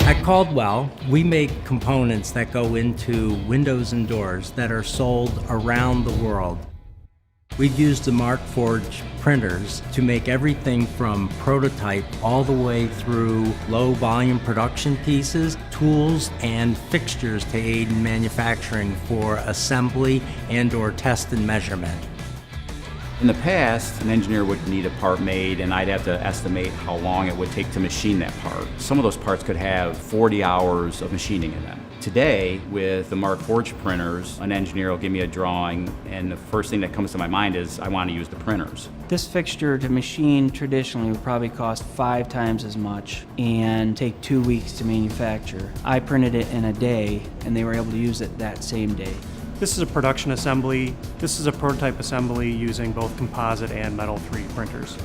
At Caldwell, we make components that go into windows and doors that are sold around the world. We've used the Markforged printers to make everything from prototype all the way through low volume production pieces, tools, and fixtures to aid in manufacturing for assembly and/or test and measurement. In the past, an engineer would need a part made and I'd have to estimate how long it would take to machine that part. Some of those parts could have 40 hours of machining in them. Today, with the Markforged printers, an engineer will give me a drawing and the first thing that comes to my mind is I want to use the printers. This fixture to machine traditionally would probably cost 5 times as much and take 2 weeks to manufacture. I printed it in a day and they were able to use it that same day. This is a production assembly. This is a prototype assembly using both composite and metal 3D printers.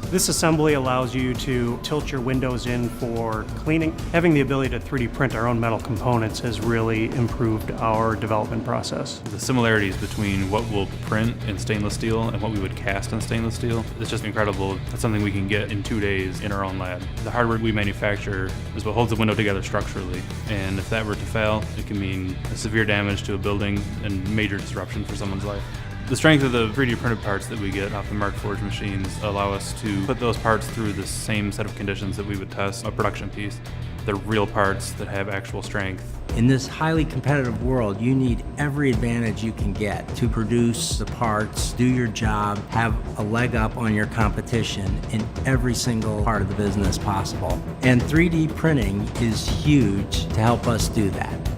This assembly allows you to tilt your windows in for cleaning. Having the ability to 3D print our own metal components has really improved our development process. The similarities between what we'll print in stainless steel and what we would cast in stainless steel is just incredible. That's something we can get in 2 days in our own lab. The hardware we manufacture is what holds the window together structurally, and if that were to fail, it can mean severe damage to a building and major disruption for someone's life. The strength of the 3D printed parts that we get off the Markforged machines allow us to put those parts through the same set of conditions that we would test a production piece. They're real parts that have actual strength. In this highly competitive world, you need every advantage you can get to produce the parts, do your job, have a leg up on your competition in every single part of the business possible. And 3D printing is huge to help us do that.